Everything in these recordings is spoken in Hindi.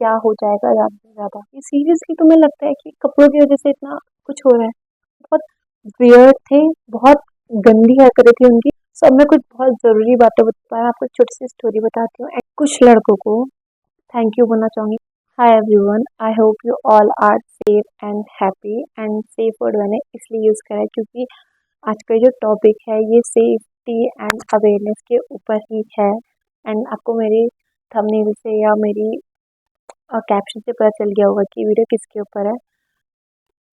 क्या हो जाएगा ज़्यादा से ज़्यादा। ये सीरियसली तुम्हें लगता है कि कपड़ों की वज़ह से इतना कुछ हो रहा है? बहुत वियर्ड थे, बहुत गंदी हरकतें थी उनकी। सो अब मैं कुछ बहुत ज़रूरी बातें बता रहा आपको, एक छोटी-सी स्टोरी बताती हूँ। कुछ लड़कों को थैंक यू बोलना चाहूँगी। Hi everyone, I hope you all are safe and happy. And safe word मैंने इसलिए यूज़ करा है क्योंकि आज का जो टॉपिक है ये सेफ्टी एंड अवेयरनेस के ऊपर ही है। एंड आपको मेरी थंबनेल से या मेरी कैप्शन से पता चल गया होगा कि वीडियो किसके ऊपर है।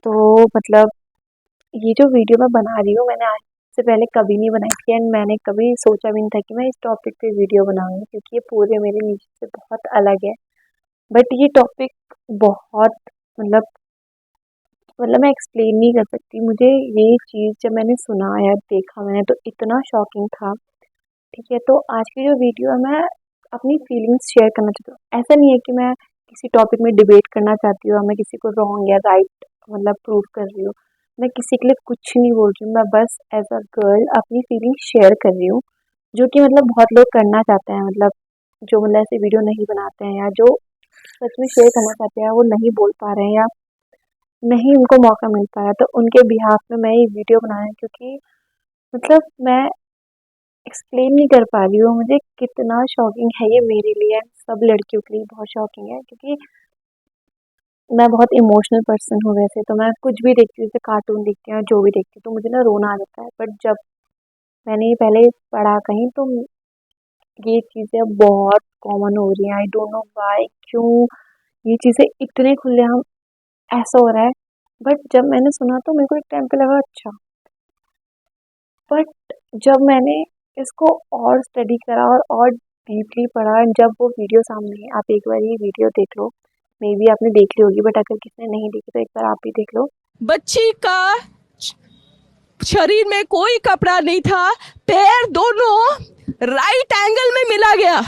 तो मतलब ये जो वीडियो मैं बना रही हूँ मैंने आज से पहले कभी नहीं बनाई थी, एंड मैंने कभी सोचा भी नहीं था कि मैं इस टॉपिक पे वीडियो बनाऊंगी क्योंकि ये पूरे मेरे नीचे से बहुत अलग है। बट ये टॉपिक बहुत मतलब मैं एक्सप्लेन नहीं कर सकती। मुझे ये चीज़ जब मैंने सुना या देखा मैंने तो इतना शॉकिंग था। ठीक है, तो आज की जो वीडियो है मैं अपनी फीलिंग्स शेयर करना चाहती हूँ। ऐसा नहीं है कि मैं किसी टॉपिक में डिबेट करना चाहती हूँ, मैं किसी को रॉन्ग या राइट प्रूव कर रही हूँ। मैं किसी के लिए कुछ नहीं बोल रही हूँ, मैं बस एज अ गर्ल अपनी फीलिंग्स शेयर कर रही हूँ, जो कि बहुत लोग करना चाहते हैं। जो ऐसे वीडियो नहीं बनाते हैं या जो सच में शेयर करना चाहते हैं वो नहीं बोल पा रहे हैं या नहीं उनको मौका मिल पा रहा है, तो उनके बिहाफ में मैं ये वीडियो बना रही हूँ क्योंकि मैं एक्सप्लेन नहीं कर पा रही हूँ मुझे कितना शॉकिंग है ये मेरे लिए। सब लड़कियों के लिए बहुत शॉकिंग है क्योंकि मैं बहुत इमोशनल पर्सन हूँ वैसे, तो मैं कुछ भी देखती हूँ, जैसे कार्टून देखती हूँ जो भी देखती हूँ तो मुझे ना रोना आ जाता है। बट जब मैंने ये पहले पढ़ा कहीं तो ये चीज़ें अब बहुत कॉमन हो रही हैं। आई डोंट नो व्हाई, क्यों ये चीज़ें इतने खुलेआम ऐसा हो रहा है। बट जब मैंने सुना तो मेरे को एक टाइम पे लगा अच्छा, बट जब मैंने इसको और स्टडी करा और डीपली पढ़ा, जब वो वीडियो सामने है, आप एक बार ये वीडियो देख लो। मे बी आपने देख ली होगी बट अगर किसी ने नहीं देखी तो एक बार आप ही देख लो। बच्ची का शरीर में कोई कपड़ा नहीं था, पैर दोनों राइट एंगल में मिला गया।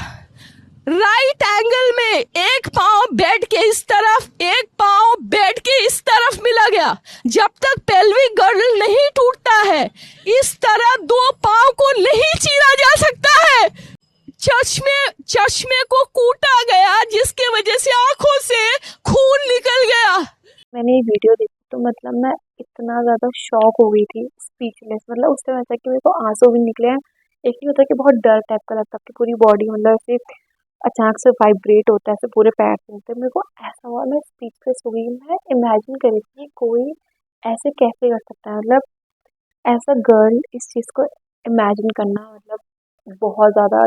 राइट एंगल में एक पांव बेड के इस तरफ, एक पांव बेड के इस तरफ मिला गया। जब तक पेल्विक गर्ल नहीं टूटता है इस तरह दो पांव को नहीं चीरा जा सकता है। चश्मे चश्मे को कूटा गया जिसके वजह से आंखों से खून निकल गया। मैंने ये वीडियो देखी तो मैं इतना ज़्यादा शॉक हो गई थी, स्पीचलेस। उस टाइम ऐसा कि मेरे को आंसू भी निकले हैं। एक नहीं होता कि बहुत डर टाइप का लगता है कि पूरी बॉडी ऐसे अचानक से वाइब्रेट होता है, ऐसे पूरे पैर से मेरे को ऐसा हुआ, मैं स्पीचलेस हो गई। मैं इमेजिन कर रही थी कि कोई ऐसे कैसे कर सकता है, ऐसा गर्ल इस चीज़ को इमेजिन करना बहुत ज़्यादा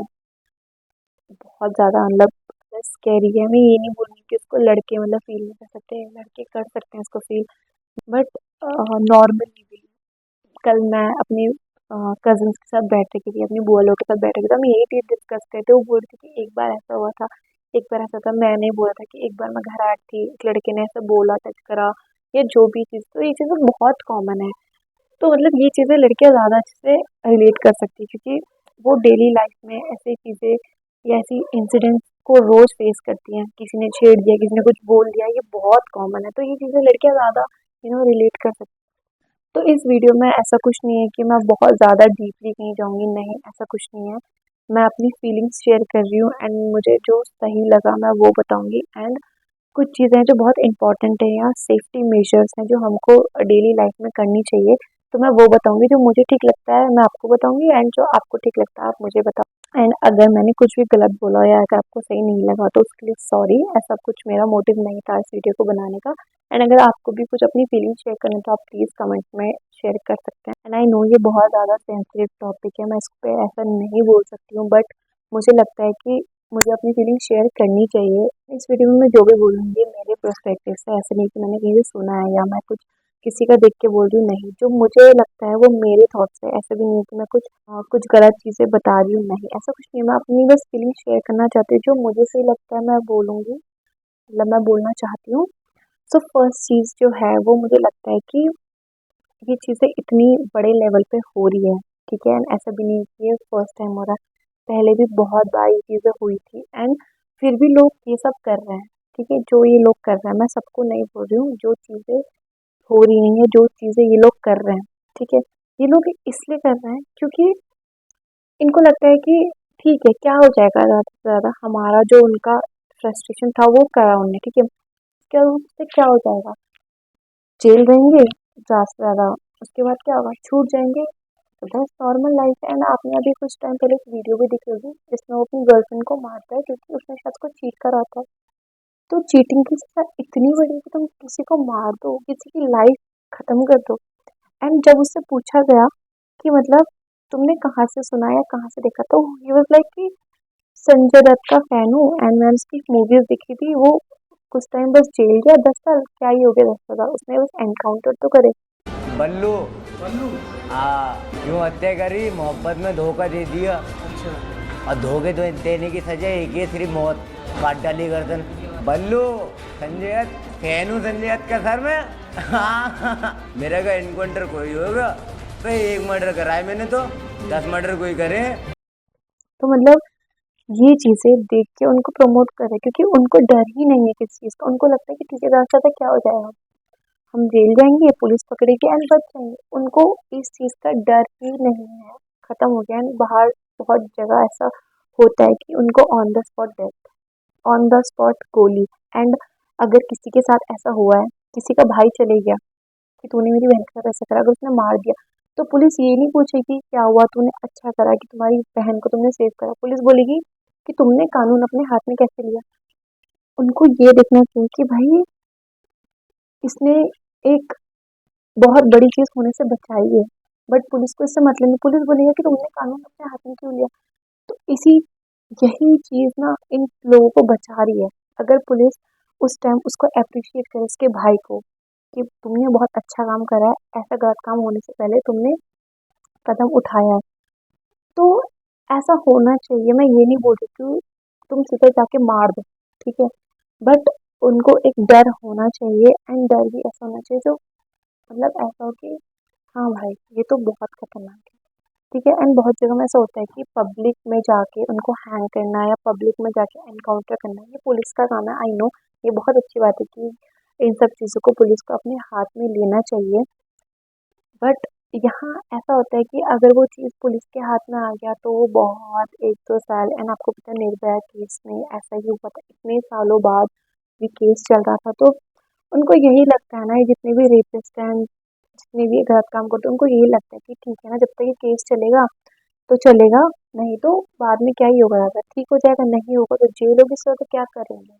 बहुत ज़्यादा स्कैरी है। मैं ये नहीं बोल रही कि उसको लड़के फील नहीं कर सकते, लड़के कर सकते हैं इसको फील। बट नॉर्मली भी कल मैं अपने कज़िन्स के साथ बैठ रही थी, अपनी बुआ लोग के साथ बैठ रही थी, तो हम यही चीज़ डिस्कस करते। वो बोल रही थी कि एक बार ऐसा हुआ था, एक बार ऐसा था, मैंने बोला था कि एक बार मैं घर आ रही थी, एक लड़के ने ऐसे बोला, टच करा या जो भी चीज़, तो ये चीज़ें बहुत कॉमन है। तो ये चीज़ें लड़कियाँ ज़्यादा अच्छे से रिलेट कर सकती है क्योंकि वो डेली लाइफ में ऐसी चीज़ें या ऐसी इंसिडेंट्स को रोज़ फेस करती हैं। किसी ने छेड़ दिया, किसी ने कुछ बोल दिया, ये बहुत कॉमन है, तो ये चीज़ें लड़कियाँ ज़्यादा रिलेट कर सकती हैं। तो इस वीडियो में ऐसा कुछ नहीं है कि मैं बहुत ज़्यादा डीपली कहीं जाऊँगी, नहीं ऐसा कुछ नहीं है। मैं अपनी फीलिंग्स शेयर कर रही हूँ एंड मुझे जो सही लगा मैं वो बताऊँगी। एंड कुछ चीज़ें हैं जो बहुत इंपॉर्टेंट है या सेफ्टी मेजर्स हैं जो हमको डेली लाइफ में करनी चाहिए, तो मैं वो बताऊँगी। जो मुझे ठीक लगता है मैं आपको बताऊँगी एंड जो आपको ठीक लगता है आप मुझे बताओ। एंड अगर मैंने कुछ भी गलत बोला या अगर आपको सही नहीं लगा तो उसके लिए सॉरी, ऐसा कुछ मेरा मोटिव नहीं था इस वीडियो को बनाने का। एंड अगर आपको भी कुछ अपनी फीलिंग्स शेयर करना तो आप प्लीज़ कमेंट में शेयर कर सकते हैं। एंड आई नो ये बहुत ज़्यादा सेंसिटिव टॉपिक है, मैं इस पर ऐसा नहीं बोल सकती हूँ, बट मुझे लगता है कि मुझे अपनी फीलिंग शेयर करनी चाहिए। इस वीडियो में मैं जो भी बोलूँगी मेरे पर्सपेक्टिव से, ऐसा नहीं कि मैंने कहीं से सुना है या मैं कुछ किसी का देख के बोल रही हूँ, नहीं, जो मुझे लगता है वो मेरे थॉट्स है। ऐसा भी नहीं है कि मैं कुछ गलत चीज़ें बता रही हूँ, नहीं ऐसा कुछ नहीं है। मैं अपनी बस फीलिंग शेयर करना चाहती हूँ, जो मुझे सही लगता है मैं बोलूँगी, मैं बोलना चाहती हूँ। सो फर्स्ट चीज़ जो है वो मुझे लगता है कि ये चीज़ें इतनी बड़े लेवल पे हो रही है, ठीक है, एंड ऐसा भी नहीं है कि ये फर्स्ट टाइम हो रहा है, पहले भी बहुत बार ये चीज़ें हुई थी एंड फिर भी लोग ये सब कर रहे हैं। ठीक है, जो ये लोग कर रहे हैं, मैं सबको नहीं बोल रही हूँ, जो चीज़ें हो रही हैं, जो चीज़ें ये लोग कर रहे हैं, ठीक है, ये लोग इसलिए कर रहे हैं क्योंकि इनको लगता है कि ठीक है क्या हो जाएगा ज़्यादा से ज़्यादा, हमारा जो उनका फ्रस्ट्रेशन था वो करा उनने, ठीक है। क्या उससे क्या हो जाएगा, जेल रहेंगे ज़्यादा से ज़्यादा, उसके बाद क्या होगा, छूट जाएंगे। तो बस नॉर्मल लाइफ है। एंड आपने अभी कुछ टाइम पहले एक वीडियो भी देखी होगी जिसमें वो अपनी गर्लफ्रेंड को मारता है क्योंकि उसने शायद को चीट करा था। तो चीटिंग की सजा इतनी बड़ी है कि तुम किसी को मार दो, किसी की लाइफ खत्म कर दो। एंड जब उससे पूछा गया कि मतलब तुमने कहाँ से सुना या कहाँ से देखा, तो ही वाज लाइक कि संजय दत्त का फैन हूँ एंड मैंने उसकी मूवीज देखी थी। वो कुछ टाइम बस जेल गया, 10 साल, क्या ही हो गया 10 साल, उसने बस एनकाउंटर तो करे। बल्लू बल्लू हाँ, क्यों हत्या करी, मोहब्बत में धोखा दे दिया। और धोखे तो देने की सजा एक ही है, सिर्फ मौत, काट डाली गर्दन। बल्लू, संजय दत्त फैन हूँ, संजय दत्त का सर में। मेरा का एनकाउंटर कोई होगा तो एक मर्डर करा है मैंने, तो 10 मर्डर कोई करे। तो मतलब ये चीजें देख के उनको प्रमोट करे क्योंकि उनको डर ही नहीं है किसी चीज का। उनको लगता है कि ठीक है, ज्यादा से ज्यादा क्या हो जाएगा, हम जेल जाएंगे, पुलिस पकड़ेगी एंड बच जाएंगे। उनको इस चीज का डर ही नहीं है, खत्म हो गया। एंड बाहर बहुत जगह ऐसा होता है कि उनको on the spot death, on the spot गोली। एंड अगर किसी के साथ ऐसा हुआ है, किसी का भाई चले गया कि तूने मेरी बहन के साथ ऐसा करा, अगर उसने मार दिया तो पुलिस ये नहीं पूछेगी क्या हुआ, तूने अच्छा करा कि तुम्हारी बहन को तुमने सेव करा। पुलिस बोलेगी कि तुमने कानून अपने हाथ में कैसे लिया। उनको ये देखना चाहिए कि भाई इसने एक बहुत बड़ी चीज होने से बचाई है, बट पुलिस को इससे मतलब नहीं। पुलिस बोलेगी कि तुमने कानून अपने हाथ में क्यों लिया। तो इसी यही चीज ना इन लोगों को बचा रही है। अगर पुलिस उस टाइम उसको अप्रिशिएट करे, उसके भाई को, कि तुमने बहुत अच्छा काम करा है, ऐसा गलत काम होने से पहले तुमने कदम उठाया है, तो ऐसा होना चाहिए। मैं ये नहीं बोल रही कि तुम सीधे जाके मार दो, ठीक है, बट उनको एक डर होना चाहिए। एंड डर भी ऐसा होना चाहिए जो मतलब ऐसा हो कि हाँ भाई ये तो बहुत खतरनाक है, ठीक है। एंड बहुत जगह में ऐसा होता है कि पब्लिक में जाके उनको हैंग करना या पब्लिक में जाके एनकाउंटर करना, ये पुलिस का काम है। आई नो ये बहुत अच्छी बात है कि इन सब चीज़ों को पुलिस को अपने हाथ में लेना चाहिए, बट यहाँ ऐसा होता है कि अगर वो चीज़ पुलिस के हाथ में आ गया तो वो बहुत 1-2 साल। एंड आपको पता है निर्भया केस में ऐसा ही हुआ था, इतने सालों बाद भी केस चल रहा था। तो उनको यही लगता है ना, ये जितने भी रेपिस्ट हैं, जितने भी गलत काम करते हैं, उनको यही लगता है कि ठीक है ना, जब तक ये केस चलेगा तो चलेगा, नहीं तो बाद में क्या ही होगा, अगर ठीक हो जाएगा, नहीं होगा तो जेल होगी, सर तो क्या करेंगे।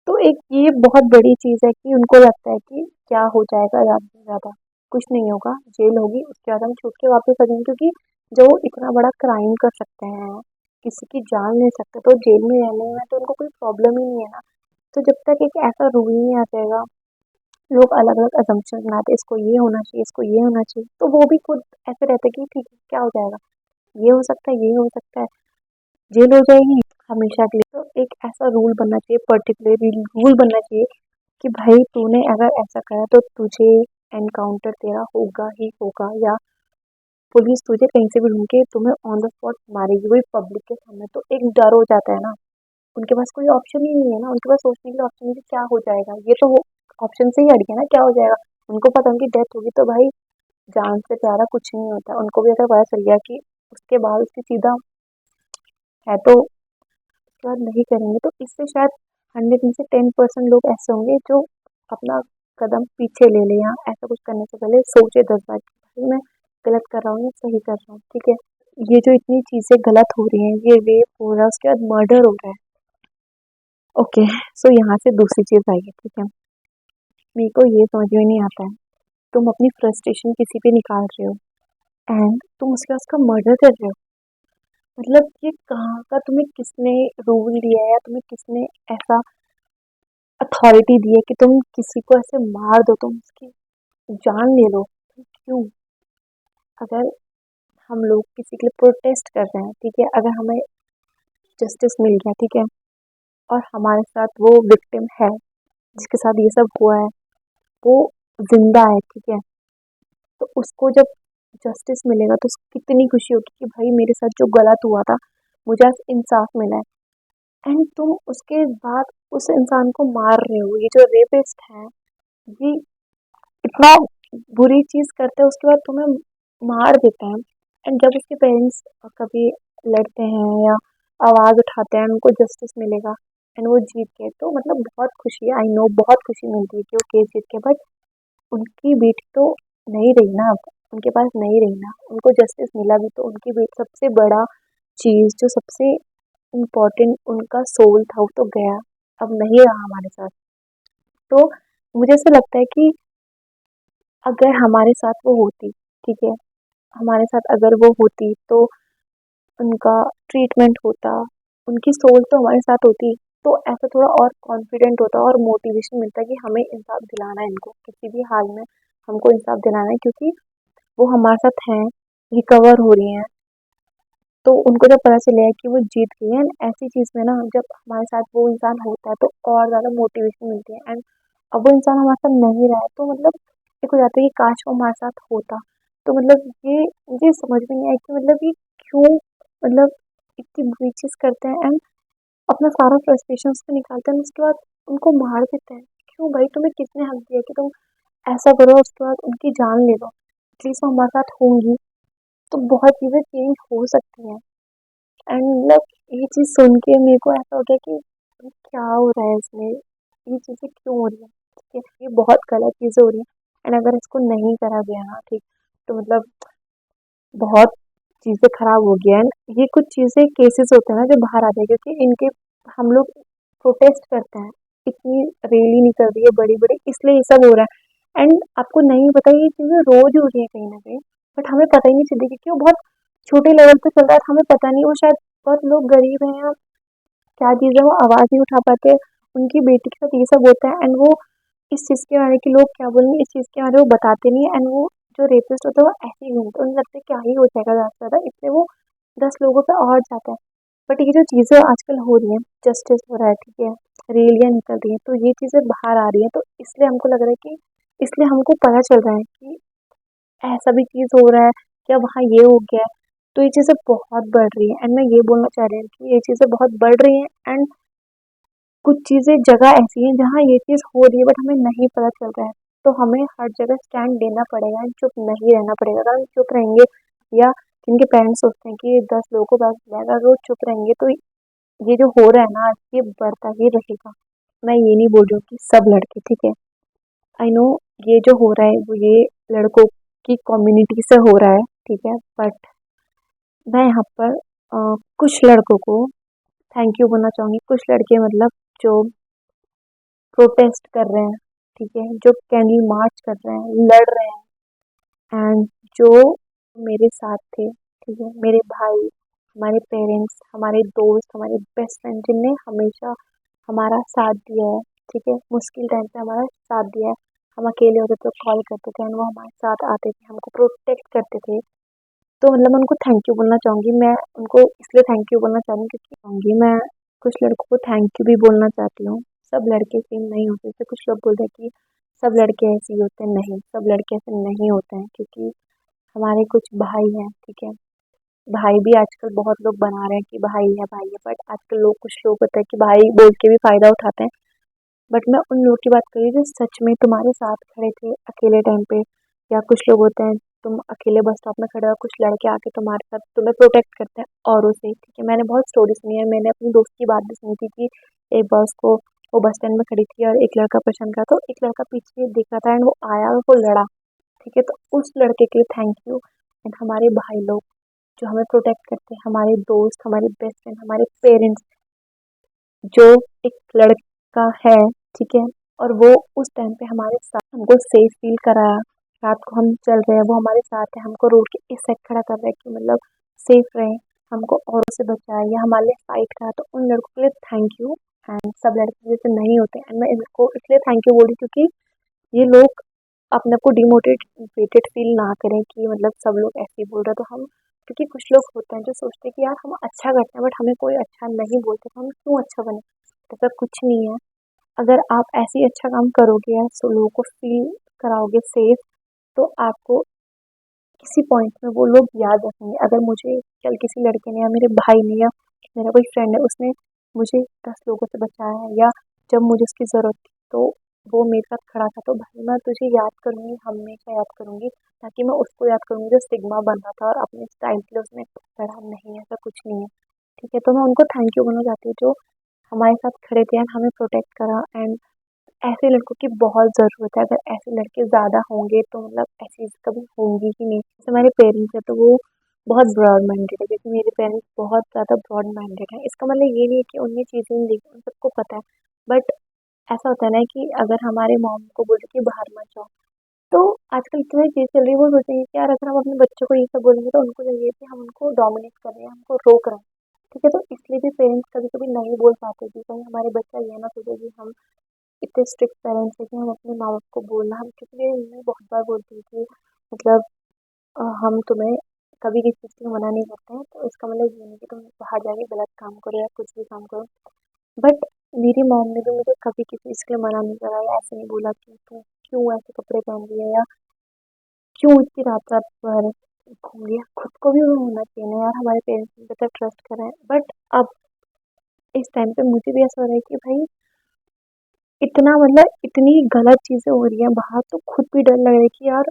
तो एक ये बहुत बड़ी चीज़ है कि उनको लगता है कि क्या हो जाएगा, ज़्यादा से ज़्यादा कुछ नहीं होगा, जेल होगी, उसके बाद हम छूट के वापस आ जाएंगे। क्योंकि जो इतना बड़ा क्राइम कर सकते हैं, किसी की जान ले सकते हैं, तो जेल में रहने में तो उनको कोई प्रॉब्लम ही नहीं है ना। तो जब तक एक ऐसा रूल नहीं आ जाएगा, लोग अलग अलग अजम्पशन बनाते हैं, इसको ये होना चाहिए, इसको ये होना चाहिए, तो वो भी खुद ऐसे रहते हैं कि ठीक है क्या हो जाएगा, ये हो सकता है, ये हो सकता है, जेल हो जाएगी हमेशा के लिए। तो एक ऐसा रूल बनना चाहिए, पर्टिकुलर रूल बनना चाहिए कि भाई तूने अगर ऐसा करा तो तुझे एनकाउंटर तेरा होगा ही होगा, या पुलिस तुझे कहीं से भी ढूंढ के तुम्हें ऑन द स्पॉट मारेगी, वही पब्लिक के सामने। तो एक डर हो जाता है ना, उनके पास कोई ऑप्शन ही नहीं है ना, उनके पास सोचने के लिए ऑप्शन नहीं है कि क्या हो जाएगा, ये तो वो ऑप्शन से ही हट गया ना, क्या हो जाएगा। उनको पता है उनकी डेथ होगी तो भाई जान से प्यारा कुछ नहीं होता। उनको भी अगर पता चल गया कि उसके बाद उसकी सीधा है तो उसके बाद नहीं करेंगे, तो इससे शायद 100 में से 10% लोग ऐसे होंगे जो अपना कदम पीछे ले लें, या ऐसा कुछ करने से पहले सोचे 10 बार कि भाई मैं गलत कर रहा हूँ या सही कर रहा हूँ, ठीक है। ये जो इतनी चीज़ें गलत हो रही हैं, ये रेप हो रहा है, उसके बाद मर्डर हो रहा है, ओके। सो यहाँ से दूसरी चीज़ आई है, ठीक है। मेरे को ये समझ में नहीं आता है, तुम अपनी फ्रस्ट्रेशन किसी पे निकाल रहे हो एंड तुम उसके बाद उसका मर्डर कर रहे हो। मतलब ये कहाँ का, तुम्हें किसने रूल दिया है या तुम्हें किसने ऐसा अथॉरिटी दी है कि तुम किसी को ऐसे मार दो, तुम उसकी जान ले लो। क्यों? अगर हम लोग किसी के लिए प्रोटेस्ट कर रहे हैं, ठीक है, अगर हमें जस्टिस मिल गया, ठीक है, और हमारे साथ वो विक्टिम है जिसके साथ ये सब हुआ है, वो जिंदा है, ठीक है, तो उसको जब जस्टिस मिलेगा तो उसको कितनी खुशी होगी कि भाई मेरे साथ जो गलत हुआ था मुझे आज इंसाफ मिला है। एंड तुम उसके बाद उस इंसान को मार रहे हो। ये जो रेपिस्ट है, ये इतना बुरी चीज करते हैं, उसके बाद तुम्हें मार देते हैं। एंड जब उसके पेरेंट्स कभी लड़ते हैं या आवाज उठाते हैं, उनको जस्टिस मिलेगा, एंड वो जीत गए, तो मतलब बहुत खुशी है, आई नो बहुत खुशी मिलती है कि वो केस जीत गए, बट उनकी बेटी तो नहीं रही ना, अब उनके पास नहीं रही ना, उनको जस्टिस मिला भी तो उनकी बेटी सबसे बड़ा चीज़ जो सबसे इम्पोर्टेंट उनका सोल था वो तो गया, अब नहीं रहा हमारे साथ। तो मुझे ऐसा लगता है कि अगर हमारे साथ वो होती, ठीक है, हमारे साथ अगर वो होती तो उनका ट्रीटमेंट होता, उनकी सोल तो हमारे साथ होती, तो ऐसा थोड़ा और कॉन्फिडेंट होता और मोटिवेशन मिलता कि हमें इंसाफ दिलाना है इनको, किसी भी हाल में हमको इंसाफ दिलाना है, क्योंकि वो हमारे साथ हैं, रिकवर हो रही हैं, तो उनको जब पता चलेगा कि वो जीत गई है, ऐसी चीज़ में ना जब हमारे साथ वो इंसान होता है तो और ज़्यादा मोटिवेशन मिलती है, एंड अब वो इंसान हमारे साथ नहीं रहा है तो मतलब एक हो जाता है कि काश वो हमारे साथ होता, तो मतलब ये मुझे समझ में नहीं आया कि मतलब ये क्यों, मतलब इतनी बुरी चीज़ करते हैं एंड अपना सारा फ्रस्ट्रेशन उस पे निकालते हैं, उसके बाद उनको मार देते हैं। क्यों भाई, तुम्हें किसने हक दिया कि तुम ऐसा करो, उसके बाद उनकी जान ले लो, एटलीस्ट वो हमारे साथ होंगी तो बहुत चीज़ें चेंज हो सकती हैं। एंड मतलब ये चीज़ सुन के मेरे को ऐसा हो गया कि भाई क्या हो रहा है इसमें, ये चीज़ें क्यों हो रही है, ठीक है, ये बहुत गलत चीज़ें हो रही हैं, एंड अगर इसको नहीं करा गया ना ठीक, तो मतलब बहुत चीज़ें खराब हो गई हैं। ये कुछ चीज़ें केसेस होते हैं ना जो बाहर आते हैं, क्योंकि इनके हम लोग प्रोटेस्ट करते हैं, इतनी रैली निकल रही है बड़ी-बड़ी, इसलिए ये सब हो रहा है, एंड आपको नहीं पता ये चीज़ें रोज़ हो रही हैं कहीं न कहीं, बट हमें पता ही नहीं चलती क्योंकि वो बहुत छोटे लेवल पे चल रहा है, तो हमें पता नहीं, वो शायद बहुत लोग गरीब हैं या क्या चीज़ है, वो आवाज़ नहीं उठा पाते, उनकी बेटी के साथ ये सब होता है, एंड वो इस चीज़ के बारे कि लोग क्या बोलेंगे इस चीज़ के बारे में वो बताते नहीं है, एंड वो जो रेपिस्ट होता है वो ऐसे ही घूमता है, उन्हें लगता है क्या ही हो जाएगा ज़्यादा से ज़्यादा, इसलिए वो 10 लोगों पे और जाता है। बट ये जो चीज़ें आजकल हो रही हैं, जस्टिस हो रहा है, ठीक है, रैलियाँ निकल रही हैं, तो ये चीज़ें बाहर आ रही हैं, तो इसलिए हमको लग रहा है कि इसलिए हमको पता चल रहा है कि ऐसा भी चीज़ हो रहा है, क्या वहाँ ये हो गया है, तो ये चीज़ें बहुत बढ़ रही हैं, एंड मैं ये बोलना चाह रही हूँ कि ये चीज़ें बहुत बढ़ रही हैं, एंड कुछ चीज़ें जगह ऐसी हैं जहाँ ये चीज़ हो रही है बट हमें नहीं पता चल रहा है, तो हमें हर जगह स्टैंड लेना पड़ेगा एंड चुप नहीं रहना पड़ेगा, अगर हम चुप रहेंगे या जिनके पेरेंट्स सोचते हैं कि 10 लोगों को बस जाएगा, अगर वो चुप रहेंगे तो ये जो हो रहा है ना आज ये बढ़ता ही रहेगा। मैं ये नहीं बोल रही हूँ कि सब लड़के, ठीक है, आई नो ये जो हो रहा है वो ये लड़कों की कम्युनिटी से हो रहा है, ठीक है, बट मैं यहाँ पर कुछ लड़कों को थैंक यू बोलना चाहूँगी, कुछ लड़के मतलब जो प्रोटेस्ट कर रहे हैं, ठीक है, जो कैंडल मार्च कर रहे हैं, लड़ रहे हैं, एंड जो मेरे साथ थे, ठीक है, मेरे भाई, हमारे पेरेंट्स, हमारे दोस्त, हमारे बेस्ट फ्रेंड जिनने हमेशा हमारा साथ दिया है, ठीक है, मुश्किल टाइम पे हमारा साथ दिया है, हम अकेले होते तो कॉल करते थे एंड वो हमारे साथ आते थे, हमको प्रोटेक्ट करते थे, तो मतलब मैं उनको थैंक यू बोलना चाहूँगी, मैं उनको इसलिए थैंक यू बोलना चाहूँगी क्योंकि चाहूँगी मैं कुछ लड़कों को थैंक यू भी बोलना चाहती हूँ। सब लड़के सेम नहीं होते, जैसे कुछ लोग बोलते हैं कि सब लड़के ऐसे ही होते हैं, नहीं, सब लड़के ऐसे नहीं होते हैं, क्योंकि हमारे कुछ भाई हैं, ठीक है, भाई भी आजकल बहुत लोग बना रहे हैं कि भाई है, बट आजकल लोग कुछ लोग होते हैं कि भाई बोल के भी फ़ायदा उठाते हैं, बट मैं उन लोगों की बात कर रही हूँ जो सच में तुम्हारे साथ खड़े थे अकेले टाइम पे, या कुछ लोग होते हैं तुम अकेले बस स्टॉप में खड़े हो, कुछ लड़के आके तुम्हारे साथ तुम्हें प्रोटेक्ट करते हैं औरों से, ठीक है, मैंने बहुत स्टोरी सुनी है, मैंने अपनी दोस्त की बात भी सुनी थी कि एक बार उसको वो बस स्टैंड में खड़ी थी और एक लड़का पसंद करा, तो एक लड़का पीछे देख रहा था एंड वो आया और वो लड़ा, ठीक है, तो उस लड़के के लिए थैंक यू, एंड हमारे भाई लोग जो हमें प्रोटेक्ट करते हैं, हमारे दोस्त, हमारे बेस्ट फ्रेंड, हमारे पेरेंट्स, जो एक लड़का है, ठीक है, और वो उस टाइम पे हमारे साथ हमको सेफ फील कराया, रात को हम चल रहे हैं वो हमारे साथ है, हमको रोड के इस साइड खड़ा कर रहा है कि मतलब सेफ रहें, हमको औरों से बचाया या हमारे लिए फाइट करा, तो उन लड़कों के लिए थैंक यू, एंड सब लड़के जैसे नहीं होते, एंड मैं इनको इसलिए थैंक यू बोल रही हूँ क्योंकि ये लोग अपने आप को डिमोटिवेटेड फील ना करें कि मतलब सब लोग ऐसे ही बोल रहे हैं, तो हम, क्योंकि कुछ लोग होते हैं जो सोचते हैं कि यार हम अच्छा करते हैं बट हमें कोई अच्छा नहीं बोलते, तो हम क्यों अच्छा बने, ऐसा कुछ नहीं है, अगर आप ऐसे ही अच्छा काम करोगे या सो लोगों को फील कराओगे सेफ, तो आपको किसी पॉइंट में वो लोग याद रखेंगे, अगर मुझे कल किसी लड़के ने या मेरे भाई ने या मेरा कोई फ्रेंड है उसने मुझे 10 लोगों से बचाया है, या जब मुझे उसकी ज़रूरत थी तो वो मेरे साथ खड़ा था, तो भाई मैं तुझे याद करूँगी, हमेशा याद करूँगी, ताकि मैं उसको याद करूँगी जो सिग्मा बन रहा था और अपने स्टाइल के लिए उसने लड़ा, नहीं ऐसा कुछ नहीं है, ठीक है, तो मैं उनको थैंक यू बोलना चाहती हूँ जो हमारे साथ खड़े थे एंड हमें प्रोटेक्ट करा। एंड ऐसे लड़कों की बहुत ज़रूरत है। अगर ऐसे लड़के ज़्यादा होंगे तो मतलब ऐसी चीज़ कभी होंगी ही नहीं। जैसे हमारे पेरेंट्स हैं तो वो बहुत ब्रॉड माइंडेड है, क्योंकि मेरे पेरेंट्स बहुत ज़्यादा ब्रॉड माइंडेड हैं। इसका मतलब ये नहीं है कि उन्हें चीज़ें नहीं देखी, उन सबको पता है। बट ऐसा होता है ना कि अगर हमारे मॉम को बोले कि बाहर मत जाओ, तो आजकल इतनी चीज़ चल रही है, वो सोचेंगे कि यार अगर हम अपने बच्चों को ये सब बोलेंगे तो उनको लगेगा कि हम उनको डोमिनेट कर रहे हैं, हमको रोक रहे हैं। ठीक है, तो इसलिए भी पेरेंट्स कभी कभी नहीं बोल पाते कि कहीं हमारे बच्चा ये ना सोचे कि हम इतने स्ट्रिक्ट पेरेंट्स हैं कि हम अपने माँ बाप को बोलना, हम क्योंकि मेरी मम्मी बहुत बार बोलती है कि मतलब हम तुम्हें कभी किसी चीज़ के लिए मना नहीं करते हैं, तो इसका मतलब ये नहीं कि तुम बाहर जाके गलत काम करो या कुछ भी काम करो। बट मेरी मॉम ने भी मुझे कभी किसी चीज़ के लिए मना नहीं करा या ऐसे नहीं बोला कि तू क्यों ऐसे कपड़े पहन रही है या क्यों इतनी रात रात भर घूम रही है। खुद को भी वो होना चाहिए ना यार, हमारे पेरेंट्स पे तो ट्रस्ट करें। बट अब इस टाइम पे मुझे भी ऐसा हो रहा है कि भाई इतना मतलब इतनी गलत चीज़ें हो रही हैं बाहर, तो खुद भी डर लग रहा है कि यार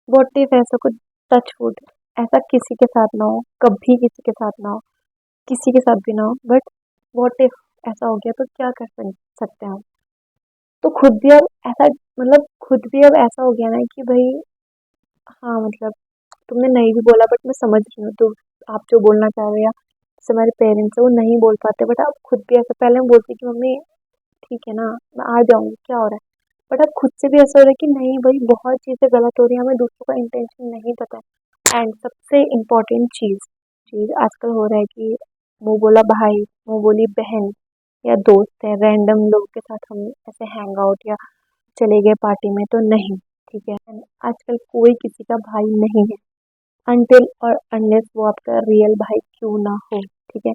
व्हाट इफ ऐसा कुछ टच वुड ऐसा किसी के साथ ना हो, कभी किसी के साथ ना हो, किसी के साथ भी ना हो। बट व्हाट इफ ऐसा हो गया तो क्या कर सकते हैं हम। तो खुद भी अब ऐसा मतलब खुद भी अब ऐसा हो गया ना कि भाई हाँ मतलब तुमने नहीं भी बोला बट मैं समझ रही हूँ, तो आप जो बोलना चाह रहे हो या जैसे हमारे पेरेंट्स हैं वो नहीं बोल पाते, बट आप खुद भी ऐसा पहले हम बोलते कि मम्मी ठीक है ना, मैं आ जाऊंगी, क्या हो रहा है। बट अब खुद से भी ऐसा हो रहा है कि नहीं भाई बहुत चीज़ें गलत हो रही हैं, हमें दूसरों का इंटेंशन नहीं पता है। एंड सबसे इम्पोर्टेंट चीज़ चीज़ आजकल हो रहा है कि मुंह बोला भाई, मुंह बोली बहन या दोस्त है, रैंडम लोगों के साथ हम ऐसे हैंग आउट या चले गए पार्टी में तो नहीं। ठीक है, And आजकल कोई किसी का भाई नहीं है अनटिल और अनलेस वो आपका रियल भाई क्यों ना हो। ठीक है,